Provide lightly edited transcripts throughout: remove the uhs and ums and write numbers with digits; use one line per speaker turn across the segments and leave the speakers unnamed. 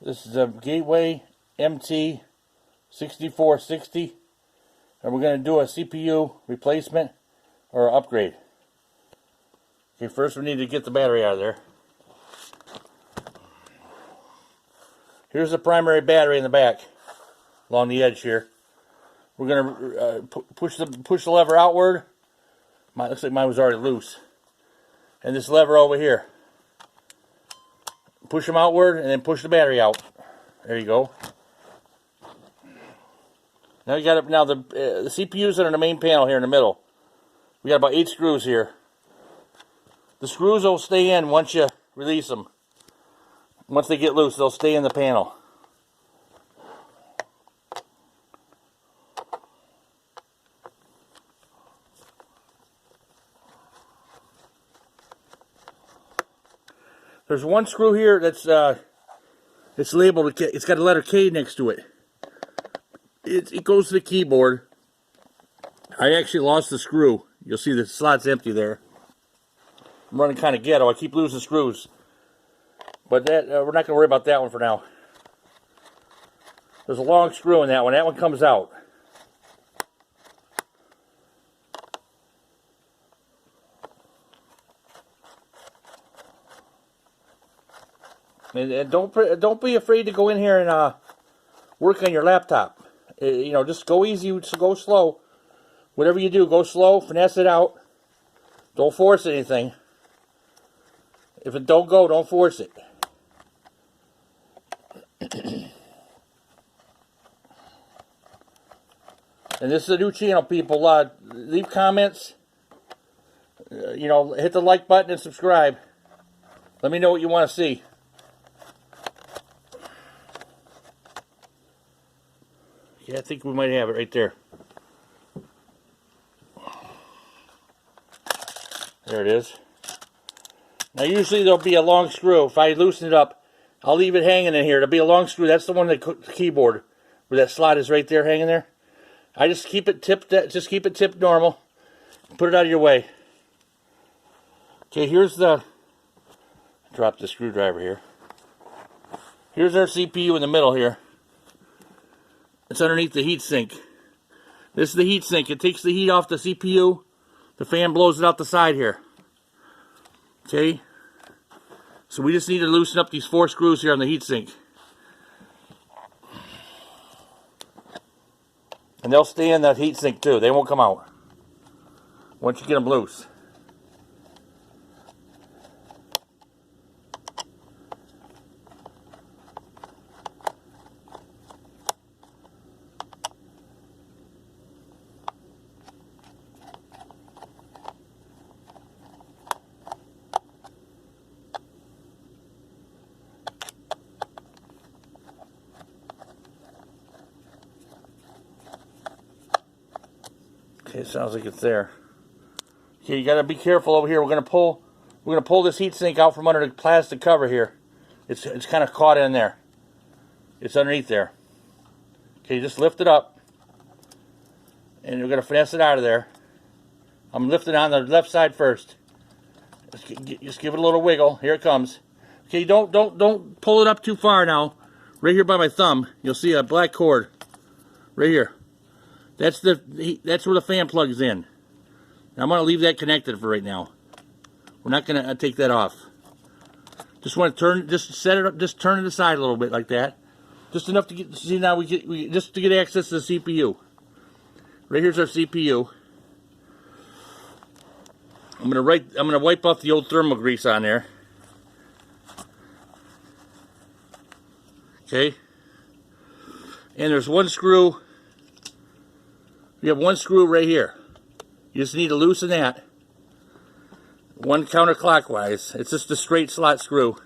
This is a Gateway MT6460, and we're going to do a CPU replacement or upgrade. Okay, first we need to get the battery out of there. Here's the primary battery in the back, along the edge here. We're going to push the lever outward. Looks like mine was already loose. And this lever over here. Push them outward and then push the battery out. There you go. Now you got it. Now the CPUs are in the main panel here in the middle. We got about 8 screws here. The screws will stay in once you release them. Once they get loose, they'll stay in the panel. There's one screw here that's it's labeled. It's got a letter K next to it. It goes to the keyboard. I actually lost the screw. You'll see the slot's empty there. I'm running kind of ghetto. I keep losing screws, but that we're not going to worry about that one for now. There's a long screw in that one. That one comes out. And don't be afraid to go in here and work on your laptop. You know, just go easy, just go slow. Whatever you do, go slow, finesse it out. Don't force anything. If it don't go, don't force it. And this is a new channel, people. Leave comments. You know, hit the like button and subscribe. Let me know what you want to see. Yeah, I think we might have it right there. There it is. Now usually there'll be a long screw. If I loosen it up, I'll leave it hanging in here. There'll be a long screw. That's the one that the keyboard, where that slot is right there hanging there. I just keep it tipped. Just keep it tipped normal. Put it out of your way. Okay, here's the. Drop the screwdriver here. Here's our CPU in the middle here. It's underneath the heat sink. This is the heat sink. It takes the heat off the CPU. The fan blows it out the side here. Okay? So we just need to loosen up these 4 screws here on the heat sink. And they'll stay in that heat sink too. They won't come out once you get them loose. Okay, sounds like it's there. Okay, you gotta be careful over here. We're gonna pull this heat sink out from under the plastic cover here. It's kind of caught in there. It's underneath there. Okay, just lift it up, and we're gonna finesse it out of there. I'm lifting on the left side first. Just give it a little wiggle. Here it comes. Okay, don't pull it up too far now. Right here by my thumb, you'll see a black cord. Right here. That's where the fan plugs in. Now I'm going to leave that connected for right now. We're not going to take that off. Just want to set it up, just turn it aside a little bit like that. Just enough to get, see now just to get access to the CPU. Right here's our CPU. I'm going to wipe off the old thermal grease on there. Okay. And there's one screw. You have one screw right here. You just need to loosen that. One counterclockwise. It's just a straight slot screw.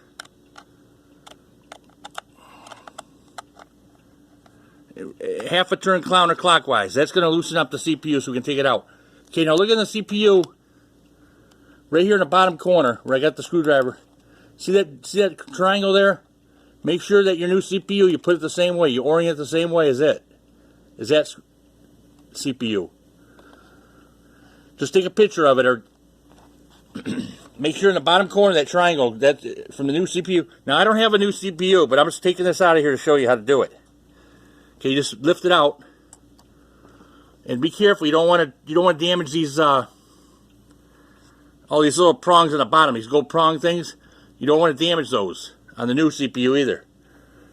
Half a turn counterclockwise. That's going to loosen up the CPU so we can take it out. Okay, now look at the CPU right here in the bottom corner where I got the screwdriver. See that triangle there? Make sure that your new CPU, you put it the same way. You orient it the same way as it. As that CPU. Just take a picture of it, or make sure in the bottom corner of that triangle, that's from the new CPU. Now, I don't have a new CPU, but I'm just taking this out of here to show you how to do it. Okay, you just lift it out. And be careful, you don't want to damage these, all these little prongs on the bottom, these gold prong things. You don't want to damage those on the new CPU either.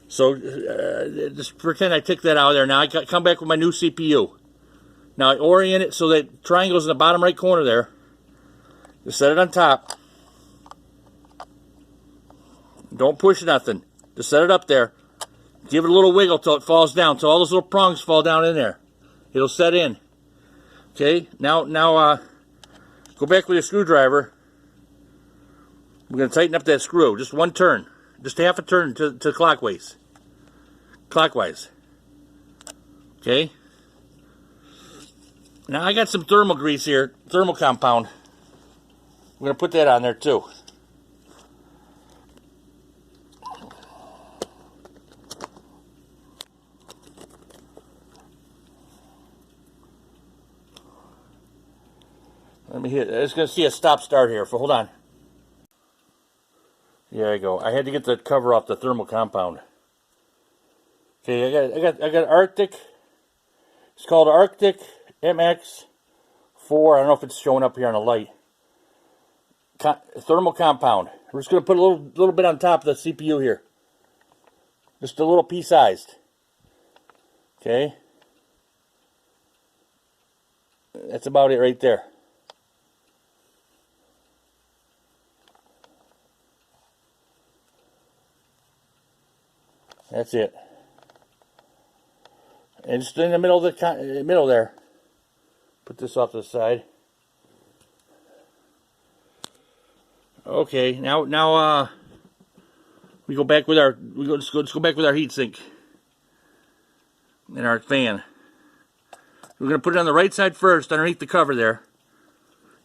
So, just pretend I took that out of there. Now, I come back with my new CPU. Now, I orient it so that triangle's in the bottom right corner there. Just set it on top. Don't push nothing. Just set it up there. Give it a little wiggle till it falls down, till all those little prongs fall down in there. It'll set in. Okay, now go back with your screwdriver. We're going to tighten up that screw. Just one turn. Just half a turn to clockwise. Clockwise. Okay. Now I got some thermal grease here, thermal compound. We're going to put that on there too. Let me hit. I was going to see a stop start here. Hold on. There I go. I had to get the cover off the thermal compound. Okay, I got Arctic. It's called Arctic MX4. I don't know if it's showing up here on the light. Thermal compound. We're just going to put a little bit on top of the CPU here. Just a little pea-sized. Okay. That's about it right there. That's it. And just in the middle of the middle there. Put this off to the side. Okay, now we go back with our let's go back with our heat sink and our fan. We're gonna put it on the right side first, underneath the cover there.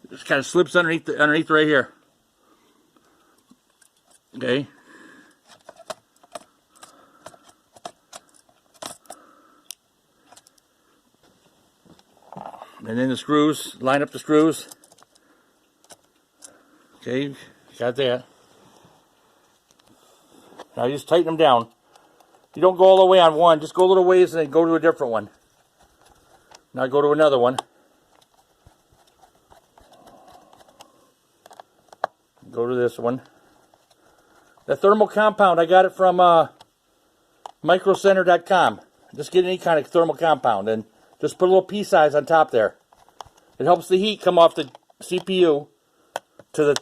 It just kind of slips underneath right here. Okay. And then the screws, line up the screws. Okay, got that. Now you just tighten them down. You don't go all the way on one, just go a little ways and then go to a different one. Now go to another one. Go to this one. The thermal compound, I got it from microcenter.com. Just get any kind of thermal compound and just put a little pea size on top there. It helps the heat come off the CPU to the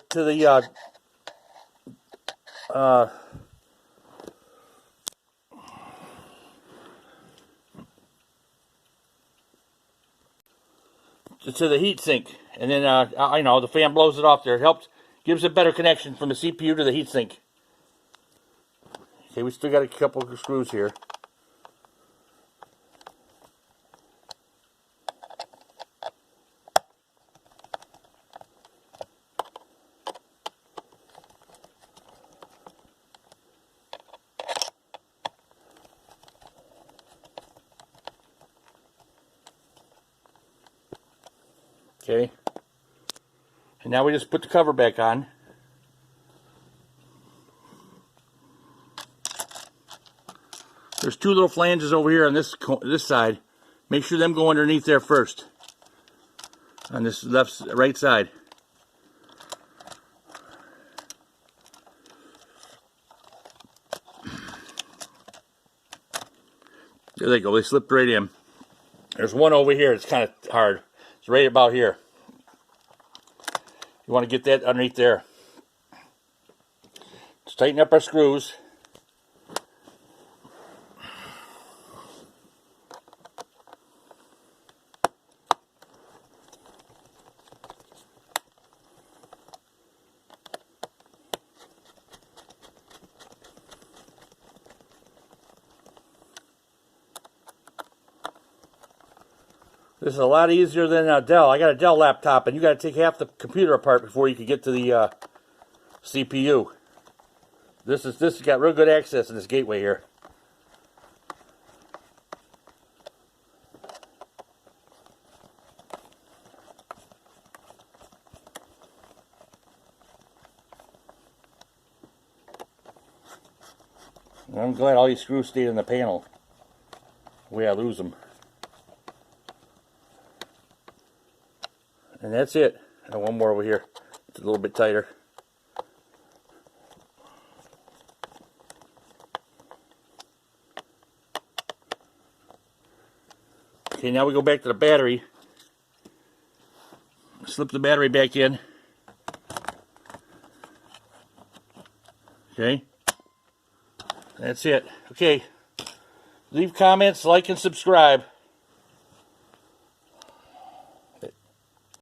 heat sink, and then I know the fan blows it off there. It helps, gives a better connection from the CPU to the heat sink. Okay, we still got a couple of screws here. Okay, and now we just put the cover back on. There's two little flanges over here on this side. Make sure them go underneath there first. On this right side. There they go. They slipped right in. There's one over here. It's kind of hard. It's right about here. You want to get that underneath there. Just tighten up our screws. This is a lot easier than a Dell. I got a Dell laptop, and you got to take half the computer apart before you can get to the CPU. This has got real good access in this gateway here. I'm glad all these screws stayed in the panel. The way I lose them. And that's it. And one more over here. It's a little bit tighter. Okay, now we go back to the battery. Slip the battery back in. Okay. That's it. Okay. Leave comments, like, and subscribe.